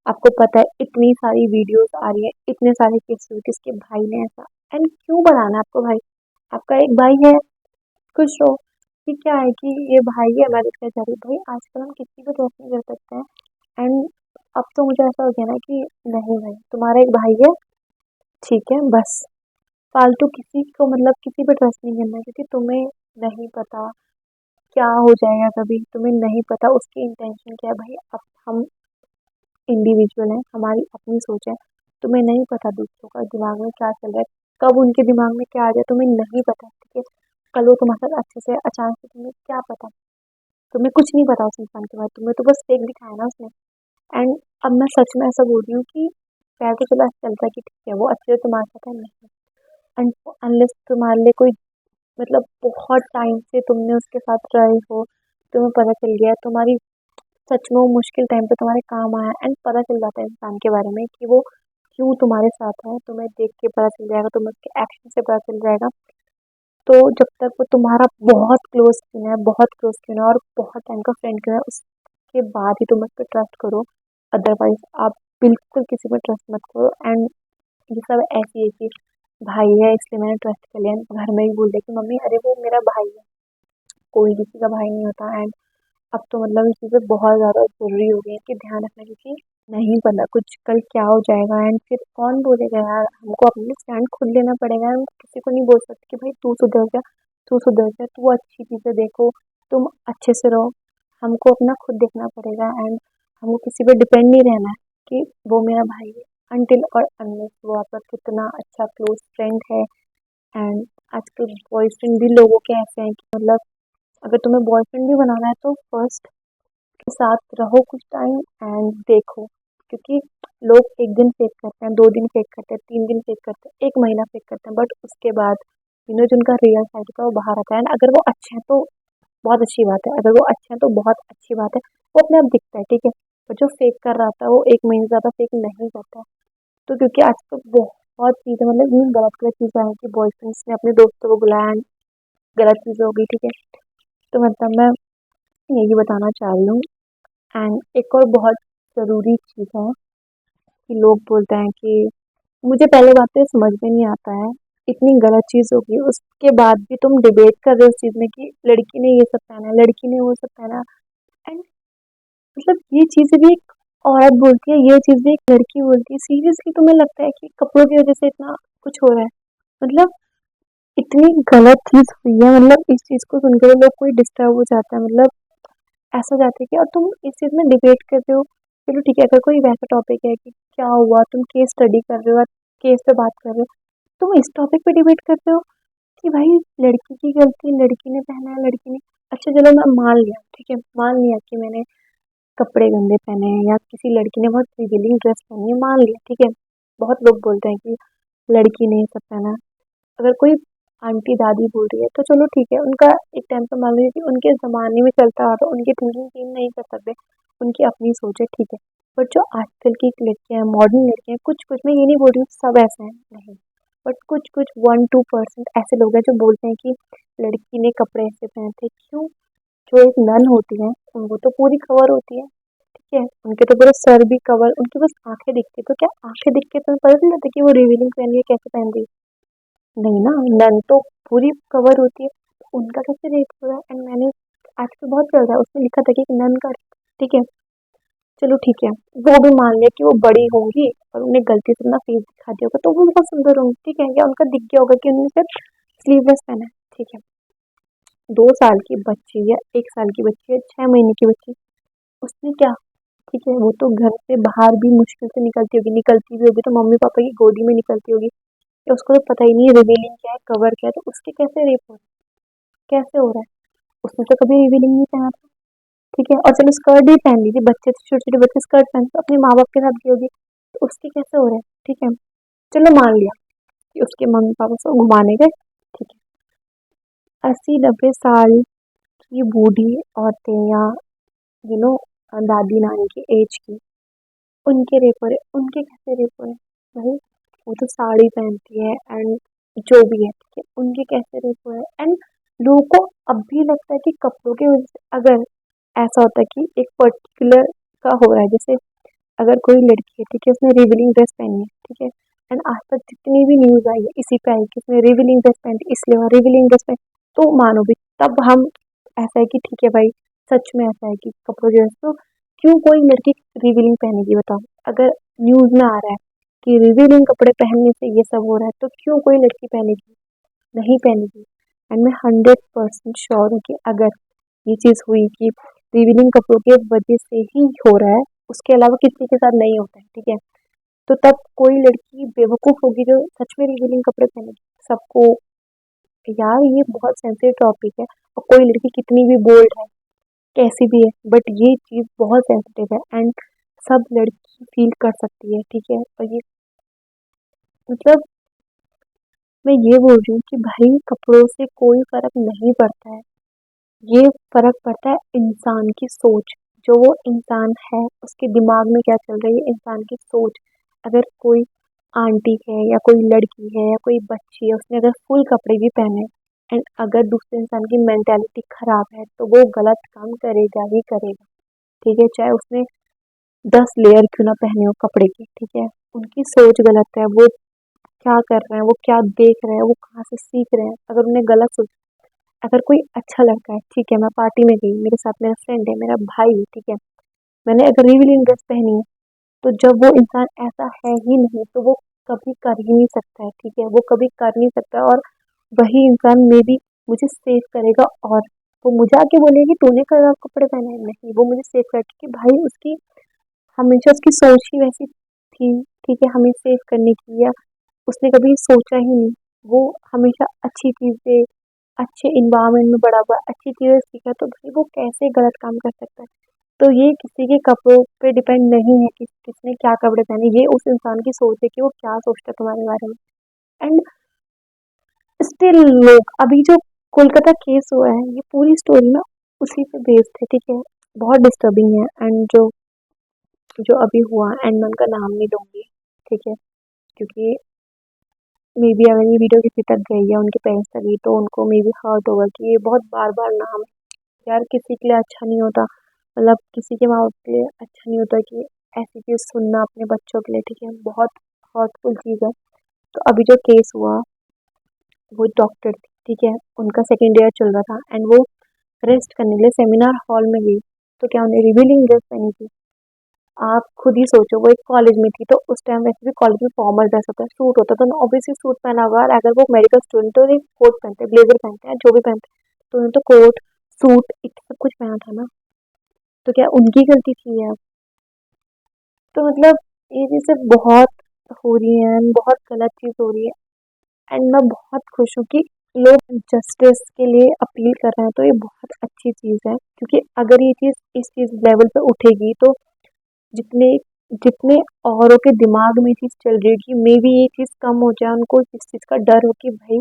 आपको पता है इतनी सारी वीडियोस आ रही है, इतने सारे केसेस किसके भाई ने ऐसा। एंड क्यों बढ़ाना है आपको भाई, आपका एक भाई है, खुश रहो। कि क्या है कि ये भाई है मैरिज कर जा रही भाई, आजकल हम किसी को ट्रस्ट नहीं कर सकते हैं। एंड अब तो मुझे ऐसा हो गया ना कि नहीं भाई तुम्हारा एक भाई है, ठीक है बस, फालतू किसी को मतलब किसी पे ट्रस्ट नहीं करना, क्योंकि तुम्हें नहीं पता क्या हो जाएगा, कभी तुम्हें नहीं पता उसकी इंटेंशन क्या है। भाई अब हम इंडिविजुअल हैं, हमारी अपनी सोच है, तुम्हें नहीं पता दूसरों का दिमाग में क्या चल रहा है, कब उनके दिमाग में क्या आ जाए तुम्हें नहीं पता। ठीक है, कल वो तुम्हारे साथ अच्छे से अचानक से, तुम्हें क्या पता, तुम्हें कुछ नहीं पता उस इंसान के बारे में, तुम्हें तो बस फेक दिखाया ना उसने। एंड अब मैं सच में ऐसा बोल रही हूँ कि पहले तो चलो ऐसा चलता है कि ठीक है वो अच्छे से तुम्हारे साथ है, नहीं अनलेस तुम्हारे लिए कोई मतलब बहुत टाइम से तुमने उसके साथ रहे हो, तुम्हें पता चल गया तुम्हारी सच में वो मुश्किल टाइम पे तुम्हारे काम आया, एंड पता चल जाता है इंसान के बारे में कि वो क्यों तुम्हारे साथ है, तुम्हें देख के पता चल जाएगा, तुम्हें उसके एक्शन से पता चल जाएगा। तो जब तक वो तुम्हारा बहुत क्लोज क्यों ना है, बहुत क्लोज क्यों ना है और बहुत टाइम का फ्रेंड क्यों ना है, उसके बाद ही तुम उस पर ट्रस्ट करो। अदरवाइज आप बिल्कुल किसी पर ट्रस्ट मत करो। एंड ये सब ऐसी है कि भाई है इसलिए मैंने ट्रस्ट कर लिया, घर में भी बोल दिया कि मम्मी अरे वो मेरा भाई है, कोई किसी का भाई नहीं होता। एंड अब तो मतलब ये चीज़ें बहुत ज़्यादा ज़रूरी हो गई है कि ध्यान रखना, क्योंकि नहीं पता कुछ कल क्या हो जाएगा। एंड फिर कौन बोलेगा यार, हमको अपने स्टैंड खुद लेना पड़ेगा। हम किसी को नहीं बोल सकते कि भाई तू सुधर जा, तू सुधर जा, तू अच्छी चीज़ें देखो, तुम अच्छे से रहो। हमको अपना खुद देखना पड़ेगा। एंड हमको किसी पे डिपेंड नहीं रहना है कि वो मेरा भाई है, अनटिल और अनलेस वो आपका कितना अच्छा क्लोज फ्रेंड है। एंड आजकल बॉयफ्रेंड भी लोगों के ऐसे हैं कि मतलब अगर तुम्हें बॉयफ्रेंड भी बनाना है तो फर्स्ट के साथ रहो कुछ टाइम एंड देखो, क्योंकि लोग एक दिन फेक करते हैं, 2 दिन फेक करते हैं, 3 दिन फेक करते हैं, 1 महीना फेक करते हैं, बट उसके बाद जिनका रियल साइड होता है वो बाहर आता है। एंड अगर वो अच्छे हैं तो बहुत अच्छी बात है, अगर वो अच्छे हैं तो बहुत अच्छी बात है, वो अपने आप दिखता है। ठीक है, पर जो फेक कर रहा था वो 1 महीने ज़्यादा फेक नहीं करता है। तो क्योंकि आज तो बहुत चीज़ें मतलब इतनी गलत गलत चीज़ें आई कि बॉयफ्रेंड्स ने अपने दोस्तों को बुलाया and गलत चीज़ें हो गई। ठीक है, तो मतलब मैं यही बताना चाह रही हूँ। एंड एक और बहुत ज़रूरी चीज़ है कि लोग बोलते हैं कि मुझे पहले बात तो ये समझ में नहीं आता है, इतनी गलत चीज़ होगी उसके बाद भी तुम डिबेट कर रहे हो उस चीज़ में कि लड़की ने ये सब पहना है, लड़की ने वो सब पहना। एंड मतलब ये चीज़ें भी एक औरत बोलती है, ये चीज़ भी एक लड़की बोलती है। सीरियसली तुम्हें लगता है कि कपड़ों की वजह से इतना कुछ हो रहा है? मतलब इतनी गलत चीज़ हुई है, मतलब इस चीज़ को सुनकर लोग कोई डिस्टर्ब हो जाता है, मतलब ऐसा हो जाता है कि और तुम इस चीज़ में डिबेट कर रहे हो। चलो ठीक है, अगर कोई वैसा टॉपिक है कि क्या हुआ, तुम केस स्टडी कर रहे हो और केस पे बात कर रहे हो, तुम इस टॉपिक पे डिबेट करते हो कि भाई लड़की की गलती, लड़की ने पहना है, लड़की ने। अच्छा चलो मैं मान लिया, ठीक है, मान लिया कि मैंने कपड़े गंदे पहने हैं या किसी लड़की ने बहुत रिवीलिंग ड्रेस पहनी है, मान लिया, ठीक है। बहुत लोग बोलते हैं कि लड़की ने ये सब पहना। अगर कोई आंटी दादी बोल रही है तो चलो ठीक है, उनका एक टाइम पे मान लीजिए कि उनके ज़माने में चलता आ रहा, उनकी थिंकिंग चेंज नहीं कर सकते, उनकी अपनी सोच है, ठीक है। बट जो आजकल की लड़कियां हैं, मॉडर्न लड़कियां हैं, कुछ कुछ, मैं ये नहीं बोल रही हूँ सब ऐसे हैं, नहीं, बट कुछ कुछ 1-2% ऐसे लोग हैं जो बोलते हैं कि लड़की ने कपड़े ऐसे पहने थे। क्यों? जो एक नन होती है उनको तो पूरी कवर होती है, ठीक है, उनके तो पूरा सर भी कवर, उनकी बस आंखें दिखती है, तो क्या आंखें दिख के तुम्हें पता नहीं लगता कि वो रिवीलिंग पहन रही है, कैसे पहन रही है? नहीं ना, नन तो पूरी कवर होती है, तो उनका कैसे रेप हो रहा है? एंड मैंने आजकल बहुत चल रहा है, उसमें लिखा था कि एक नन का, ठीक है, चलो ठीक है, वो भी मान लिया कि वो बड़ी होंगी और उन्हें गलती से अपना फेस दिखा दिया होगा, तो वो बहुत सुंदर होंगी, ठीक है, या उनका दिख गया होगा कि उन्होंने सिर्फ स्लीवलेस पहना है, ठीक है। 2 साल की बच्ची या 1 साल की बच्ची या 6 महीने की बच्ची, उसने क्या, ठीक है, वो तो घर से बाहर भी मुश्किल से निकलती होगी, निकलती भी होगी तो मम्मी पापा की गोदी में निकलती होगी, या उसको तो पता ही नहीं है रिवीलिंग क्या है, कवर क्या है, तो उसके कैसे रेप हो रहा है, कैसे हो रहा है? उसने तो कभी रिवीलिंग नहीं पहना था, ठीक है। और चलो स्कर्ट भी पहन लीजिए, बच्चे छोटे छोटे बच्चे स्कर्ट पहनते अपने माँ बाप के साथ भी होगी, तो उसके कैसे हो रहा है, ठीक है। चलो मान लिया कि उसके मम्मी पापा उसको घुमाने गए, ठीक है। 80-90 साल की बूढ़ी औरतें या यू नो दादी नानी की एज की, उनके रेप हो रहे, उनके कैसे रेप हो रहे? भाई वो तो साड़ी पहनती है एंड जो भी है, ठीक है, उनके कैसे रेप हो रहे हैं? एंड लोगों को अब भी लगता है कि कपड़ों की वजह से, अगर ऐसा होता है कि एक पर्टिकुलर का हो रहा है, जैसे अगर कोई लड़की है, ठीक है, उसने रिवीलिंग ड्रेस पहनी है, ठीक है, एंड आज तक जितनी भी न्यूज आई है इसी पे आई कि उसने रिवीलिंग ड्रेस पहनी, इसलिए वहाँ रिवीलिंग ड्रेस पहनी, तो मानो भी, तब हम, ऐसा है कि ठीक है भाई, सच में ऐसा है कि कपड़ों की वजह से, तो क्यों कोई लड़की रिवीलिंग पहनेगी बताओ? अगर न्यूज में आ रहा है कि रिवीलिंग कपड़े पहनने से ये सब हो रहा है, तो क्यों कोई लड़की पहनेगी? नहीं पहनेगी। एंड मैं 100% श्योर हूँ कि अगर ये चीज़ हुई कि रिवीलिंग कपड़ों की वजह से ही हो रहा है, उसके अलावा किसी के साथ नहीं होता है, ठीक है, तो तब कोई लड़की बेवकूफ़ होगी जो सच में रिवीलिंग कपड़े पहनेगी। सबको, यार ये बहुत सेंसिटिव टॉपिक है, और कोई लड़की कितनी भी बोल्ड है, कैसी भी है, बट ये चीज़ बहुत सेंसिटिव है एंड सब लड़की फील कर सकती है, ठीक है। और ये मतलब मैं ये बोल रही हूँ कि भाई कपड़ों से कोई फ़र्क नहीं पड़ता है, ये फ़र्क पड़ता है इंसान की सोच, जो वो इंसान है, उसके दिमाग में क्या चल रहा है, ये इंसान की सोच। अगर कोई आंटी है या कोई लड़की है या कोई बच्ची है, उसने अगर फुल कपड़े भी पहने एंड अगर दूसरे इंसान की मेंटालिटी खराब है, तो वो गलत काम करेगा ही करेगा, ठीक है, चाहे उसने 10 लेयर क्यों ना पहने हो कपड़े की, ठीक है। उनकी सोच गलत है, वो क्या कर रहे हैं, वो क्या देख रहे हैं, वो कहाँ से सीख रहे हैं, अगर उन्हें गलत सोच, अगर कोई अच्छा लड़का है, ठीक है, मैं पार्टी में गई, मेरे साथ मेरा फ्रेंड है, मेरा भाई है, ठीक है, मैंने अगर रिवीलिंग ड्रेस पहनी है, तो जब वो इंसान ऐसा है ही नहीं, तो वो कभी कर ही नहीं सकता है, ठीक है, वो कभी कर नहीं सकता, और वही इंसान मे बी मुझे सेव करेगा, और वो मुझे आके बोलेगा कि तूने खराब कपड़े पहने हैं, नहीं, वो मुझे सेव करेगा, क्योंकि भाई उसकी हमेशा उसकी सोच ही वैसी थी, ठीक है, हमें सेव करने की, या उसने कभी सोचा ही नहीं, वो हमेशा अच्छी चीज़ें, अच्छे इन्वायरमेंट में बड़ा हुआ, अच्छी चीज़ें सीखा, तो भाई वो कैसे गलत काम कर सकता है? तो ये किसी के कपड़ों पे डिपेंड नहीं है कि किसने क्या कपड़े पहने, ये उस इंसान की सोच है कि वो क्या सोचता है तुम्हारे बारे में। एंड स्टिल लोग, अभी जो कोलकाता केस हुआ है, ये पूरी स्टोरी ना उसी पे बेस्ड है, ठीक है, बहुत डिस्टर्बिंग है। एंड जो जो अभी हुआ, एंड मैं उनका नाम नहीं लूँगी, ठीक है, क्योंकि मे बी अगर ये वीडियो किसी तक गई या उनके पेरेंट्स तक गई, तो उनको मे बी हर्ट होगा कि ये बहुत बार बार नाम, यार किसी के लिए अच्छा नहीं होता, मतलब किसी के माँ बाप के लिए अच्छा नहीं होता कि ऐसी चीज़ सुनना अपने बच्चों के लिए, ठीक है, बहुत हर्टफुल चीज़ है। तो अभी जो केस हुआ, वो डॉक्टर थी, ठीक है, उनका सेकेंड ईयर चल रहा था एंड वो रेस्ट करने के लिए सेमिनार हॉल में गई, तो क्या उन्हें रिवीलिंग ड्रेस पहनी थी? आप खुद ही सोचो, वो एक कॉलेज में थी, तो उस टाइम वैसे भी कॉलेज में फॉर्मल ड्रेस होता है, सूट होता है, तो ऑब्वियसली सूट पहना होगा, और अगर वो मेडिकल स्टूडेंट तो कोट पहनते हैं, ब्लेजर पहनते हैं, जो भी पहनते हैं, तो उन्हें तो कोट, सूट, सब कुछ पहना था ना, तो क्या उनकी गलती थी यार? तो मतलब ये चीज़ें बहुत हो रही हैं एंड बहुत गलत चीज़ हो रही है एंड मैं बहुत खुश हूँ कि लोग जस्टिस के लिए अपील कर रहे हैं, तो ये बहुत अच्छी चीज़ है क्योंकि अगर ये चीज़ इस चीज़ लेवल पे उठेगी तो जितने जितने औरों के दिमाग में ये चीज़ चल रही है कि मे बी ये चीज़ कम हो जाए, उनको इस चीज़ का डर हो कि भाई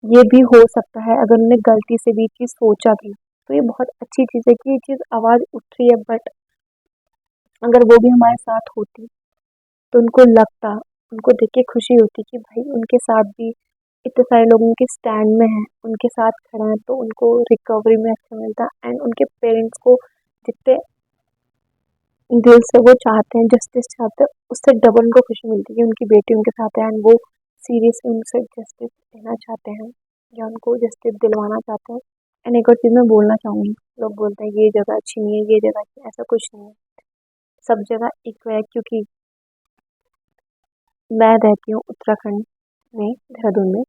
ये भी हो सकता है अगर उन्होंने गलती से भी ये चीज़ सोचा भी। तो ये बहुत अच्छी चीज़ है कि ये चीज़ आवाज़ उठ रही है, बट अगर वो भी हमारे साथ होती तो उनको लगता, उनको देख के खुशी होती कि भाई उनके साथ भी इतने सारे लोग उनके स्टैंड में हैं, उनके साथ खड़े हैं, तो उनको रिकवरी में अच्छा मिलता एंड उनके पेरेंट्स को जितने दिल से वो चाहते हैं, जस्टिस चाहते हैं, उससे डबल उनको खुशी मिलती है कि उनकी बेटी उनके साथ है एंड वो सीरियसली उनसे जस्टिस लेना चाहते हैं या उनको जस्टिस दिलवाना चाहते हैं। एंड एक और चीज़ मैं बोलना चाहूँगी, लोग बोलते हैं ये जगह अच्छी नहीं है, ये जगह अच्छी है, ऐसा कुछ नहीं है। सब जगह इक्वल है क्योंकि मैं रहती हूँ उत्तराखंड में, देहरादून में,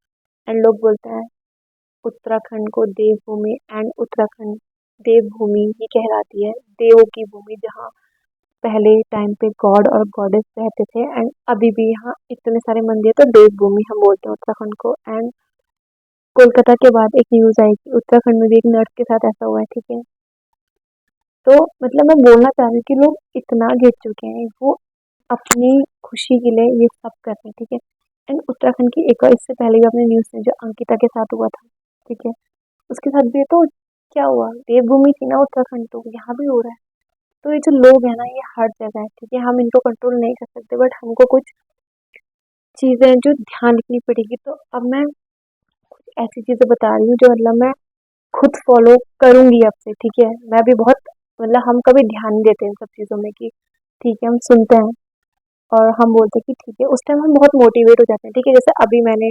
एंड लोग बोलते हैं उत्तराखंड को देवभूमि एंड उत्तराखंड देवभूमि ही कहलाती है, देवों की भूमि, जहाँ पहले टाइम पे गॉड और गॉडेस रहते थे एंड अभी भी यहाँ इतने सारे मंदिर, तो देवभूमि हम बोलते हैं उत्तराखंड को। एंड कोलकाता के बाद एक न्यूज़ आई कि उत्तराखंड में भी एक नर्स के साथ ऐसा हुआ है, ठीक है। तो मतलब मैं बोलना चाह रही हूँ कि लोग इतना गिर चुके हैं, वो अपनी खुशी के लिए ये सब कर रहे हैं, ठीक है। एंड उत्तराखंड की एक और इससे पहले भी आपने न्यूज़ में जो अंकिता के साथ हुआ था, ठीक है, उसके साथ भी तो क्या हुआ, देवभूमि थी ना उत्तराखंड, तो यहाँ भी हो रहा है। तो ये जो लोग हैं ना, ये हर जगह है, ठीक है, हम इनको कंट्रोल नहीं कर सकते, बट हमको कुछ चीज़ें हैं जो ध्यान रखनी पड़ेगी। तो अब मैं ऐसी चीज़ें बता रही हूँ जो मतलब मैं खुद फॉलो करूँगी अब से, ठीक है। मैं भी बहुत मतलब हम कभी ध्यान नहीं देते इन सब चीज़ों में कि ठीक है, हम सुनते हैं और हम बोलते हैं कि ठीक है, उस टाइम हम बहुत मोटिवेट हो जाते हैं, ठीक है। जैसे अभी मैंने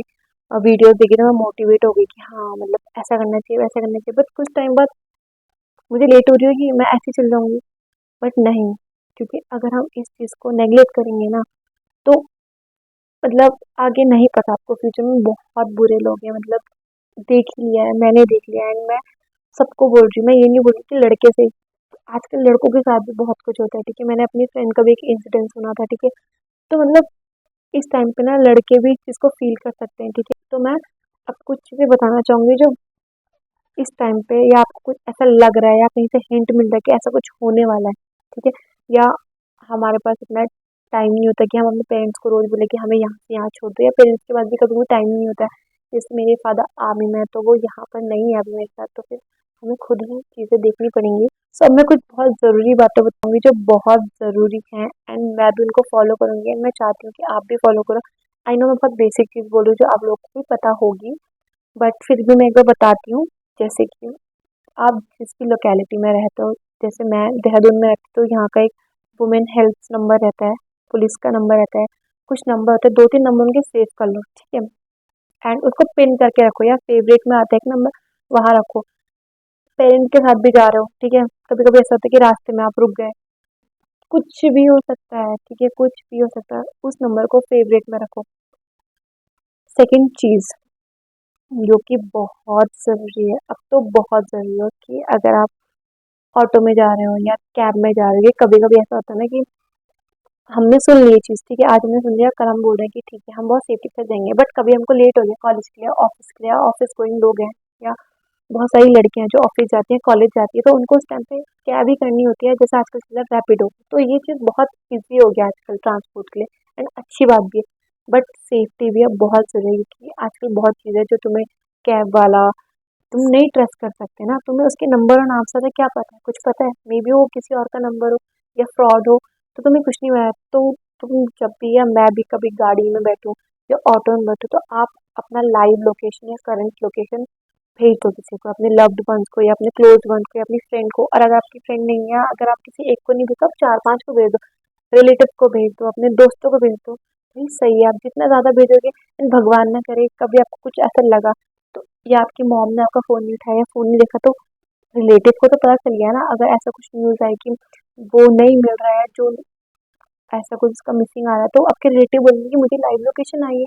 वीडियोज़ देखी तो मैं मोटिवेट हो गई कि हाँ, मतलब ऐसा करना चाहिए, वैसा करना चाहिए, बट कुछ टाइम बाद मुझे लेट हो रही होगी, मैं ऐसे ही चल जाऊँगी, बट नहीं, क्योंकि अगर हम इस चीज़ को नेगलेक्ट करेंगे ना, तो मतलब आगे नहीं पता आपको फ्यूचर में बहुत बुरे लोग हैं, मतलब देख ही लिया है, मैंने देख लिया है एंड मैं सबको बोल रही हूँ, मैं ये नहीं बोल रही कि लड़के से, आजकल लड़कों के साथ भी बहुत कुछ होता है, ठीक है। मैंने अपनी फ्रेंड का भी एक इंसिडेंट सुना था, ठीक है। तो मतलब इस टाइम पे ना लड़के भी इस चीज़ को फ़ील कर सकते हैं, ठीक है। तो मैं अब कुछ चीज़ें बताना चाहूँगी जो इस टाइम पे या आपको कुछ ऐसा लग रहा है या कहीं से हिंट मिल रहा है कि ऐसा कुछ होने वाला है, ठीक है। या हमारे पास इतना टाइम नहीं होता कि हम अपने पेरेंट्स को रोज़ बोले कि हमें यहाँ से यहाँ छोड़ दो, या पेरेंट्स के पास भी कभी वो टाइम नहीं होता है। जैसे मेरे फादर आर्मी में है, तो वो यहाँ पर नहीं है अभी मेरे साथ, तो फिर हमें खुद ही चीज़ें देखनी पड़ेंगी। सो अब मैं कुछ बहुत ज़रूरी बातें बताऊँगी जो बहुत ज़रूरी हैं एंड मैं भी उनको फॉलो करूँगी एंड मैं चाहती हूँ कि आप भी फॉलो करो। आई नो मैं बहुत बेसिक चीज़ बोल रही हूँ जो आप लोगों को भी पता होगी, बट फिर भी मैं एक बार बताती हूँ। जैसे कि आप जिस भी लोकेलिटी में रहते हो, जैसे मैं देहरादून में रहती हूँ, तो यहाँ का एक वुमेन हेल्प नंबर रहता है, पुलिस का नंबर रहता है, कुछ नंबर होते हैं, 2-3 नंबर उनके सेव कर लो, ठीक है। एंड उसको पिन करके रखो या फेवरेट में आता है एक नंबर, वहाँ रखो। पेरेंट के साथ भी जा रहे हो, ठीक है, कभी कभी ऐसा होता है कि रास्ते में आप रुक गए, कुछ भी हो सकता है, ठीक है, कुछ भी हो सकता है, उस नंबर को फेवरेट में रखो। सेकंड चीज़ जो कि बहुत ज़रूरी है, अब तो बहुत ज़रूरी है कि अगर आप ऑटो में जा रहे हो या कैब में जा रहे हो, कभी कभी ऐसा होता है ना कि हमने सुन ली ये चीज़, ठीक है, आज हमने सुन लिया, कल हम बोल रहे हैं कि ठीक है हम बहुत सेफ्टी से जाएंगे, बट कभी हमको लेट हो गया कॉलेज के लिए, ऑफिस के लिए, ऑफिस गोइंग लोग हैं या बहुत सारी लड़कियां जो ऑफिस जाती हैं, कॉलेज जाती है, तो उनको उस टाइम पे कैब ही करनी होती है, जैसे आजकल चल रहा है रैपिडो। तो ये चीज़ बहुत ईजी हो गया आजकल ट्रांसपोर्ट के लिए एंड अच्छी बात भी है, बट सेफ्टी भी अब बहुत ज़रूरी है क्योंकि आजकल बहुत चीज़ें जो तुम्हें कैब वाला तुम नहीं ट्रस्ट कर सकते ना, तुम्हें उसके नंबर और नाम से क्या पता है, कुछ पता है, मे बी वो किसी और का नंबर हो या फ्रॉड हो, तो तुम्हें कुछ नहीं पता। तो तुम जब भी या मैं भी कभी गाड़ी में बैठूँ या ऑटो में बैठूँ, तो आप अपना लाइव लोकेशन या करंट लोकेशन भेज दो किसी को, अपने लव्ड वंस को या अपने क्लोज वंस को या अपनी फ्रेंड को, और अगर आपकी फ्रेंड नहीं है, अगर आप किसी एक को नहीं भेज, तो आप 4-5 को भेज दो, रिलेटिव को भेज दो, अपने दोस्तों को भेज दो, भाई सही है। आप जितना ज़्यादा भेजोगे, भगवान ना करे कभी आपको कुछ ऐसा लगा, तो या आपकी मॉम ने आपका फ़ोन नहीं उठाया या फ़ोन नहीं देखा, तो रिलेटिव को तो पता चल गया ना। अगर ऐसा कुछ न्यूज़ आए कि वो नहीं मिल रहा है, जो ऐसा कुछ उसका मिसिंग आ रहा है, तो आपके रिलेटिव बोलेंगे कि मुझे लाइव लोकेशन आई है,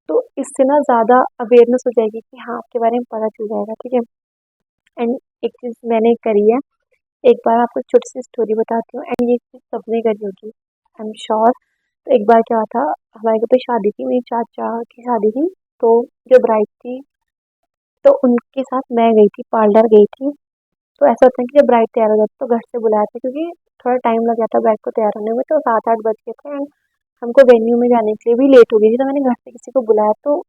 तो इससे ना ज़्यादा अवेयरनेस हो जाएगी कि हाँ, आपके बारे में पता चल जाएगा, ठीक है। एंड एक चीज़ मैंने करी है, एक बार आपको छोटी सी स्टोरी बताती हूँ एंड ये चीज़ सबने करी होगी। I am sure. तो एक बार क्या हुआ था, हमारे घर पे शादी थी, मेरी चाचा की शादी थी। तो जो ब्राइड थी, तो उनके साथ मैं गई थी, पार्लर गई थी। तो ऐसा होता है कि जब ब्राइड तैयार हो जाती है तो घर से बुलाया था, क्योंकि थोड़ा टाइम लग जाता ब्राइड को तैयार होने में, तो 7-8 बज गए थे एंड हमको वेन्यू में जाने के लिए भी लेट हो गई थी। तो मैंने घर से किसी को बुलाया, तो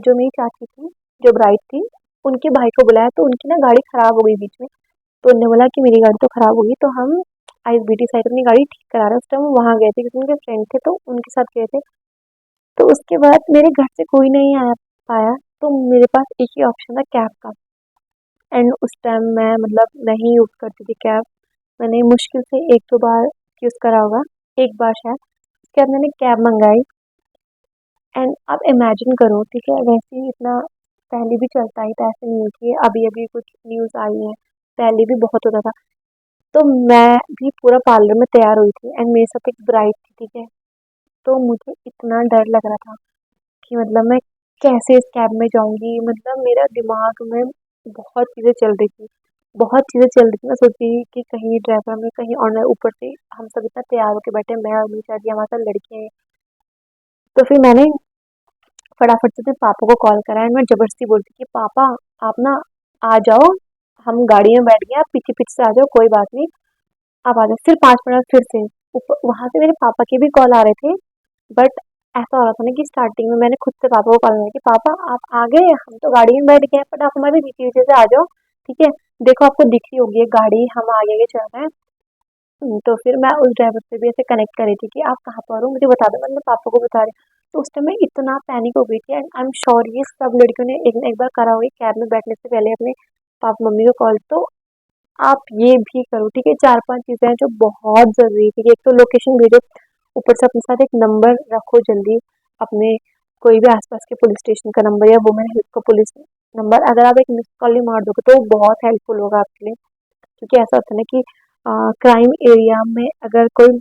जो मेरी चाची थी, जो ब्राइड थी, उनके भाई को बुलाया, तो उनकी ना गाड़ी खराब हो गई बीच में। तो उन्होंने बोला कि मेरी गाड़ी तो खराब होगी, तो हम आईएसबीटी साइड अपनी गाड़ी ठीक करा रहे हैं। उस टाइम हम वहाँ गए थे क्योंकि उनके फ्रेंड थे, तो उनके साथ गए थे। तो उसके बाद मेरे घर से कोई नहीं आ पाया, तो मेरे पास एक ही ऑप्शन था कैब का। एंड उस टाइम मैं मतलब नहीं यूज़ करती थी कैब। मैंने मुश्किल से 1-2 बार यूज़ करा होगा, एक बार शायद। उसके बाद मैंने कैब मंगाई एंड आप इमेजिन करो, ठीक है, वैसे ही इतना पहले भी चलता ही था, ऐसे नहीं है कि अभी-अभी कुछ न्यूज़ आई है, पहले भी बहुत होता था। तो मैं भी पूरा पार्लर में तैयार हुई थी एंड मेरे साथ एक ब्राइड थी, ठीक है। तो मुझे इतना डर लग रहा था कि मतलब मैं कैसे इस कैब में जाऊँगी, मतलब मेरा दिमाग में बहुत चीज़ें चल रही थी, बहुत चीज़ें चल रही थी। मैं सोच रही थी कि कहीं ड्राइवर में कहीं और ना, ऊपर से हम सब इतना तैयार होके बैठे हैं, मैं और मेरी चाची, हमारे साथ लड़कियाँ हैं। तो फिर मैंने फटाफट से अपने पापा को कॉल करा एंड मैं ज़बरदस्ती बोली थी कि पापा आप ना आ जाओ, हम गाड़ी में बैठ गए, आप पीछे-पीछे से आ जाओ, कोई बात नहीं, आप आ जाओ। फिर 5 मिनट फिर से ऊपर वहाँ से मेरे पापा के भी कॉल आ रहे थे, बट ऐसा हो रहा था ना कि स्टार्टिंग में मैंने खुद से पापा को कॉल किया कि पापा आप आ गए, हम तो गाड़ी में बैठ गए हैं, बट आप हमारे पीछे-पीछे से आ जाओ, ठीक है? देखो आपको दिख रही होगी एक गाड़ी, हम आगे-आगे चल रहे हैं। तो फिर मैं उस ड्राइवर से भी ऐसे कनेक्ट कर रही थी कि आप कहाँ पर हो, मुझे बता दो, मैं अपने पापा को बता रही हूँ। तो उस टाइम मैं इतना पैनिक हो गई थी एंड आई एम श्योर ये सब लड़कियों ने एक ना एक बार करा होगा कैब में बैठने से पहले अपने पापा मम्मी को कॉल। तो आप ये भी करो, ठीक है? 4-5 चीज़ें हैं जो बहुत ज़रूरी है, ठीक है? एक तो लोकेशन भेजो, ऊपर से अपने साथ एक नंबर रखो जल्दी, अपने कोई भी आस-पास के पुलिस स्टेशन का नंबर या वुमेन हेल्प का पुलिस नंबर। अगर आप एक मिस्ड कॉल ही मार दोगे तो वो बहुत हेल्पफुल होगा आपके लिए, क्योंकि ऐसा होता है ना कि क्राइम एरिया में अगर कोई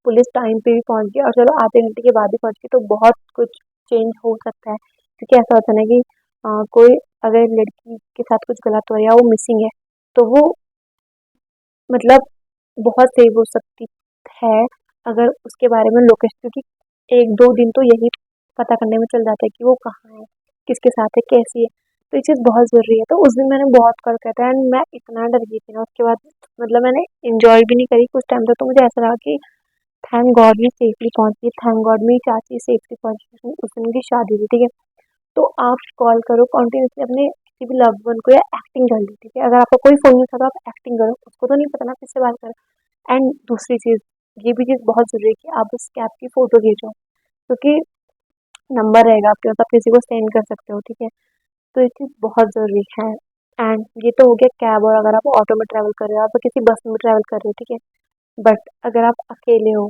पुलिस टाइम पे भी पहुँच गई और चलो आधे घंटे के बाद भी पहुँच गई, तो बहुत कुछ चेंज हो सकता है। क्योंकि ऐसा होता है ना कि कोई अगर लड़की के साथ कुछ गलत हो रहा है या वो मिसिंग है, तो वो मतलब बहुत सेव हो सकती है अगर उसके बारे में लोकेशन, क्योंकि 1-2 दिन तो यही पता करने में चल जाता है कि वो कहाँ है, किसके साथ है, कैसी है। तो ये चीज़ बहुत ज़रूरी है। तो उस दिन मैंने बहुत कॉल करा था एंड मैं इतना डर गई थी ना, उसके बाद मतलब मैंने एन्जॉय भी नहीं करी कुछ टाइम तक। तो मुझे ऐसा लगा कि थैंक गॉड मैं सेफली पहुँची, थैंक गॉड मेरी चाची सेफली पहुँची। उस दिन मेरी शादी थी, ठीक है? तो आप कॉल करो कंटिन्यूअसली अपने किसी भी लव्ड वन को या एक्टिंग कर लो, ठीक है? अगर आपका कोई फ़ोन नहीं उठा तो आप एक्टिंग करो, उसको तो नहीं पता ना आप किससे बात कर रहे हो। एंड दूसरी चीज़, ये भी चीज़ बहुत ज़रूरी है कि आप उस कैब की फ़ोटो खींचो, क्योंकि नंबर रहेगा आपके पास, आप किसी को सेंड कर सकते हो, ठीक है? तो ये चीज़ बहुत ज़रूरी है। एंड ये तो हो गया कैब, और अगर आप ऑटो में ट्रैवल कर रहे हो, आप किसी बस में ट्रैवल कर रहे हो, ठीक है? बट अगर आप अकेले हो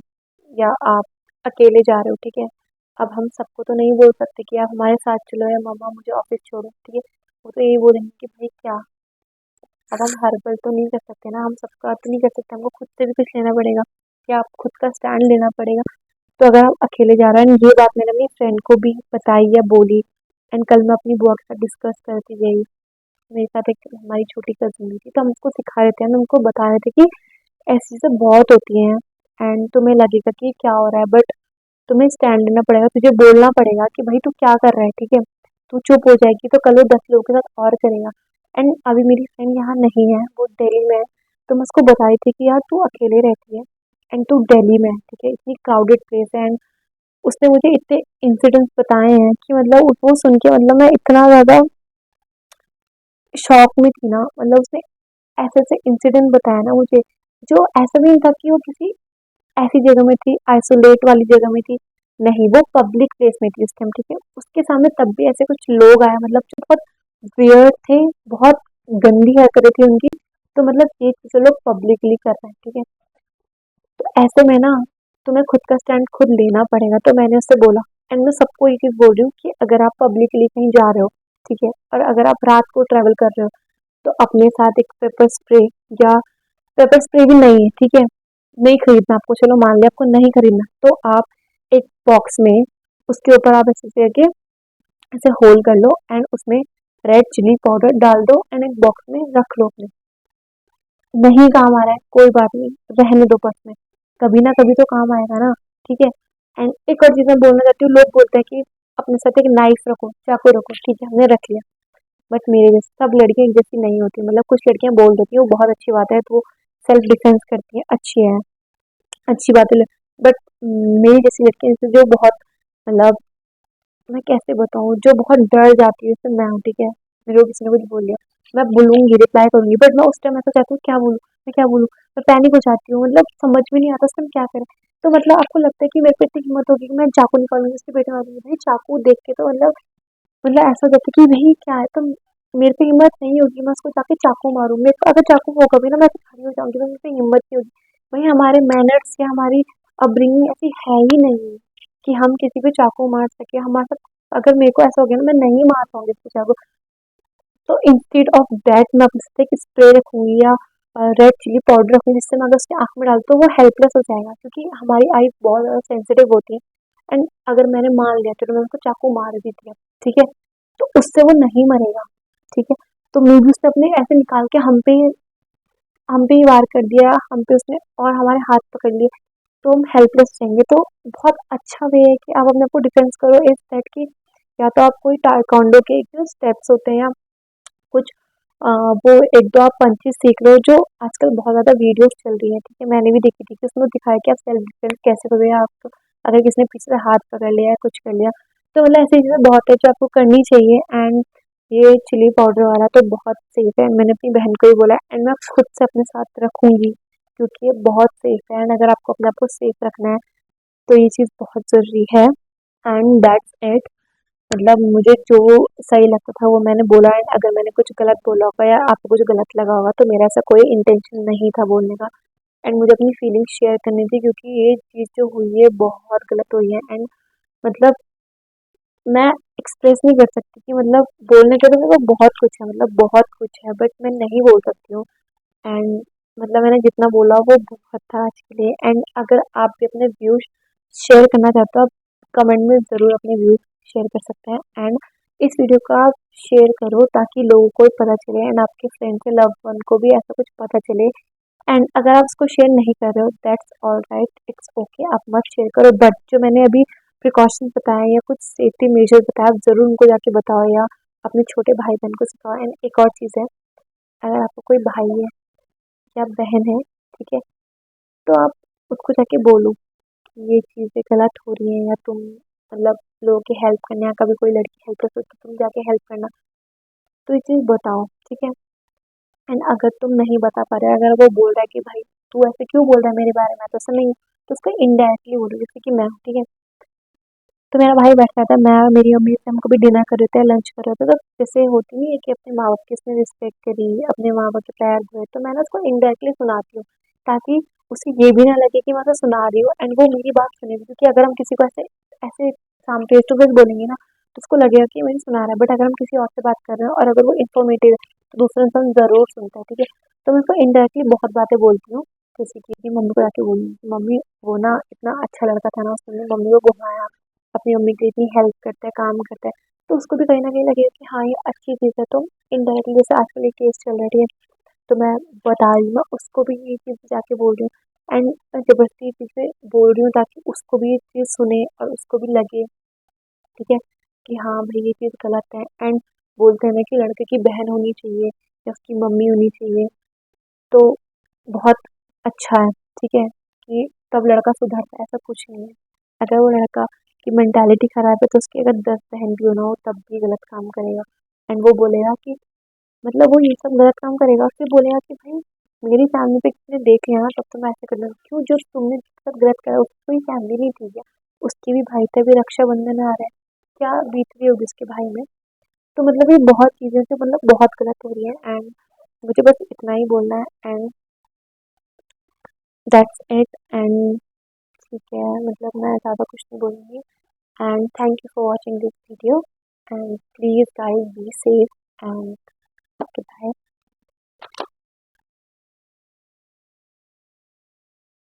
या आप अकेले जा रहे हो, ठीक है? अब हम सबको तो नहीं बोल सकते कि आप हमारे साथ चलो या मम्मा मुझे ऑफिस छोड़ो, ठीक है? वो तो यही बोलेंगे कि भाई क्या, अब हम हर पल तो नहीं कर सकते ना, हम सबका तो नहीं कर सकते, हमको खुद से भी कुछ लेना पड़ेगा या आप खुद का स्टैंड लेना पड़ेगा। तो अगर आप अकेले जा रहे हैं, ये बात मैंने अपनी फ्रेंड को भी बताई या बोली एंड कल मैं अपनी बुआ के साथ डिस्कस करती गई। मेरे साथ एक हमारी छोटी कज़िन भी थी, तो हम उसको सिखा रहे थे, हम उनको बता रहे थे कि ऐसी चीज़ें बहुत होती हैं एंड तुम्हें लगेगा कि क्या हो रहा है, बट तुम्हें स्टैंड लेना पड़ेगा, तुझे बोलना पड़ेगा कि भाई तू क्या कर रहा है, ठीक है? तू चुप हो जाएगी तो कल वो 10 लोगों के साथ और करेगा। एंड अभी मेरी फ्रेंड यहाँ नहीं है, वो दिल्ली में है। तो मैं उसको बता रही थी कि यार तू अकेले रहती है एंड तू दिल्ली में है, ठीक है? इतनी क्राउडेड प्लेस है एंड उसने मुझे इतने इंसिडेंट्स बताए हैं कि मतलब वो सुन के मतलब मैं इतना ज़्यादा शॉक में थी ना, मतलब उसने ऐसे-ऐसे इंसिडेंट बताया ना मुझे, जो ऐसा भी नहीं था कि वो किसी ऐसी जगह में थी, आइसोलेट वाली जगह में थी। नहीं, वो पब्लिक प्लेस में थी उस टाइम, ठीक है? उसके सामने तब भी ऐसे कुछ लोग आए, मतलब जो बहुत वियर्ड थे, बहुत गंदी हरकतें थी उनकी। तो मतलब ये चीज़ें लोग पब्लिकली कर रहे हैं, ठीक है? तो ऐसे में ना तुम्हें खुद का स्टैंड खुद लेना पड़ेगा। तो मैंने उससे बोला एंड मैं सबको ये चीज़ बोल रही हूँ कि अगर आप पब्लिकली कहीं जा रहे हो, ठीक है? और अगर आप रात को ट्रैवल कर रहे हो, तो अपने साथ एक पेपर स्प्रे या पेपर स्प्रे भी नहीं है, ठीक है? नहीं खरीदना आपको, चलो मान लिया आपको नहीं खरीदना, तो आप एक बॉक्स में उसके ऊपर आप ऐसे करके ऐसे होल कर लो एंड उसमें रेड चिली पाउडर डाल दो एंड एक बॉक्स में रख लो अपने। नहीं काम आ रहा है, कोई बात नहीं, रहने दो पर्स में। कभी ना कभी तो काम आएगा ना, ठीक है। एंड एक और चीज़ मैं बोलना चाहती हूँ, लोग बोलते हैं कि अपने साथ एक नाइफ रखो, चाकू रखो, ठीक है, हमने रख लिया। बट मेरे जैसे सब लड़कियां एक जैसी नहीं होती, मतलब कुछ लड़कियां बोल देती हैं वो बहुत अच्छी बात है, तो वो सेल्फ डिफेंस करती है, अच्छी है, अच्छी बात है। बट मेरी जैसी लड़कियां जैसे जो बहुत, मतलब मैं कैसे बताऊँ, जो बहुत डर जाती है, जैसे मैं हूँ, ठीक है, मेरे को किसी ने कुछ बोल दिया, मैं बोलूँगी, रिप्लाई करूँगी, बट मैं उस टाइम ऐसा चाहती हूँ क्या बोलूँ, मैं क्या बोलूँ, मैं पैनिक हो जाती हूँ, मतलब समझ में नहीं आता उस टाइम क्या करें। तो मतलब आपको लगता है कि मेरे पे इतनी हिम्मत होगी कि मैं चाकू निकालूंगी, उसके पेट में मारूंगी, भाई चाकू देख के तो मतलब ऐसा हो जाता है कि भाई क्या है, तो मेरे पे हिम्मत नहीं होगी, मैं उसको जाके चाकू मारूँ, मेरे को अगर चाकू होगा भी ना, मैं ऐसे खड़ी हो जाऊँगी, तो मेरे पे हिम्मत नहीं होगी। वही हमारे मैनर्स या हमारी अपब्रिंगिंग ऐसी है ही नहीं कि हम किसी पे चाकू मार सके। हमारे साथ अगर मेरे को ऐसा हो गया ना, मैं नहीं मार पाऊँगी उसको चाकू, तो इंस्टेड ऑफ दैट मैं अपने साथ एक स्प्रे रखूँगी या रेड चिली पाउडर रखूँगी, जिससे मैं अगर उसकी आँख में डालूँ तो वो हेल्पलेस हो जाएगा, क्योंकि हमारी आई बहुत ज़्यादा सेंसिटिव होती है। एंड अगर मैंने मान लिया, चलो मैंने उसको चाकू मार भी दिया, ठीक है, तो उससे वो नहीं मरेगा, ठीक है। तो मे बी उसने अपने ऐसे निकाल के हम पे ही वार कर दिया, हम पे उसने और हमारे हाथ पकड़ लिए, तो हम हेल्पलेस हो जाएँगे। तो बहुत अच्छा वे है कि आप अपने आप को डिफेंस करो इस दैट कि या तो आप कोई ताइक्वांडो के जो स्टेप्स होते हैं, या कुछ वो 1-2 आप पंचेस सीख लो, जो आजकल बहुत ज़्यादा वीडियोज़ चल रही हैं, ठीक है? मैंने भी देखी थी कि उसमें दिखाया कि आप सेल्फ डिफेंस कैसे करोगे, आप अगर किसी ने पीछे से हाथ पकड़ लिया है, कुछ कर लिया, तो मतलब ऐसी चीज़ें बहुत है जो आपको करनी चाहिए। एंड ये चिली पाउडर वाला तो बहुत सेफ है, मैंने अपनी बहन को भी बोला है, एंड मैं खुद से अपने साथ रखूँगी, क्योंकि ये बहुत सेफ है। एंड अगर आपको अपने आप को सेफ रखना है, तो ये चीज़ बहुत ज़रूरी है। And that's it. मतलब मुझे जो सही लगता था वो मैंने बोला है, अगर मैंने कुछ गलत बोला होगा या आपको कुछ गलत लगा होगा, तो मेरा ऐसा कोई इंटेंशन नहीं था बोलने का। एंड मुझे अपनी फीलिंग्स शेयर करनी थी, क्योंकि ये चीज़ जो हुई है बहुत गलत हुई है। एंड मतलब मैं एक्सप्रेस नहीं कर सकती कि मतलब बोलने के लिए मेरे को बहुत कुछ है, मतलब बहुत कुछ है, बट मैं नहीं बोल सकती हूँ। एंड मतलब मैंने जितना बोला वो बहुत था आज के लिए। एंड अगर आप भी अपने व्यूज़ शेयर करना चाहते हो, आप कमेंट में ज़रूर अपने व्यूज़ शेयर कर सकते हैं। एंड इस वीडियो को आप शेयर करो ताकि लोगों को भी पता चले, एंड आपके फ्रेंड्स या लव्ड वन को भी ऐसा कुछ पता चले। एंड अगर आप उसको शेयर नहीं कर रहे हो, that's all right, it's okay, आप मत शेयर करो, बट जो मैंने अभी प्रिकॉशंस बताए या कुछ सेफ्टी मेजर्स बताए, आप ज़रूर उनको जाके बताओ या अपने छोटे भाई बहन को सिखाओ। एंड एक और चीज़ है, अगर आपको कोई भाई है या बहन है, ठीक है, तो आप उसको जाके बोलो कि ये चीज़ें गलत हो रही हैं, या तुम मतलब लोगों की हेल्प करने, या कभी कोई लड़की हेल्पलेस हो तो तुम जाके हेल्प करना, तो ये चीज़ बताओ, ठीक है। एंड अगर तुम नहीं बता पा रहे, अगर वो बोल रहा है कि भाई तू ऐसे क्यों बोल रहा है मेरे बारे में, तो ऐसा नहीं, तो उसको इनडायरेक्टली बोलो, जैसे कि मैं हूँ, ठीक है, तो मेरा भाई बैठा था, मैं और मेरी मम्मी से हम कभी डिनर कर रहे थे, लंच कर रहे थे, तो जैसे होती नहीं है कि अपने माँ बाप की उसने रिस्पेक्ट करी, अपने माँ बाप के पैर धोए, तो मैं ना उसको इनडायरेक्टली सुनाती हूँ, ताकि उसे ये भी ना लगे कि मैं उसे सुना रही हूँ, एंड वो मेरी बात सुनेगी। क्योंकि अगर हम किसी को ऐसे ऐसे साम फेस टू फेस बोलेंगे ना, तो उसको लगेगा कि मेरी सुना रहा है, बट अगर हम किसी और से बात कर रहे हैं और अगर वो इन्फॉर्मेटिव है, तो दूसरा इंसान ज़रूर सुनता है, ठीक है। तो मैं उसको इनडायरेक्टली बहुत बातें बोलती हूँ, जैसे कि मम्मी को जाके बोलूँगी, मम्मी वो ना इतना अच्छा लड़का था ना, उसने मम्मी को घुमाया, अपनी मम्मी की इतनी हेल्प करता है, काम करता है, तो उसको भी कहीं न कहीं लगेगा कि हाँ, ये अच्छी चीज़ है। तो इनडायरेक्टली जैसे आजकल ये केस चल रहा है, ठीक है, तो मैं बता रही हूँ, मैं उसको भी ये चीज़ जाके बोल रही हूँ, एंड मैं ज़बरदस्ती ये चीज़ें बोल रही हूँ ताकि उसको भी ये चीज़ सुने और उसको भी लगे, ठीक है, कि हाँ भाई ये चीज़ गलत है। एंड बोलते हैं ना कि लड़के की बहन होनी चाहिए या उसकी मम्मी होनी चाहिए, तो बहुत अच्छा है, ठीक है, कि तब लड़का सुधरता है, ऐसा कुछ नहीं है। अगर वो लड़का की मेंटालिटी खराब है, तो उसकी अगर 10 बहन भी हो ना, वो तब भी गलत काम करेगा। एंड वो बोलेगा कि मतलब वो ये सब गलत काम करेगा, फिर बोलेगा कि भाई मेरी फैमिली पे किसी ने देख लिया ना, तब तो मैं ऐसे कर लूँगा। क्यों, जो तुमने सब गलत करा उसकी कोई फैमिली नहीं थी क्या? उसकी भी भाई थे, अभी रक्षाबंधन आ रहा है, क्या बीत रही होगी उसके भाई में? तो मतलब ये बहुत चीज़ें से मतलब बहुत गलत हो रही है। एंड मुझे बस इतना ही बोलना है, एंड दैट्स इट। एंड ठीक है, मतलब मैं ज़्यादा कुछ नहीं बोलूँगी। And thank you for watching this video, and please guys be safe, and okay bye.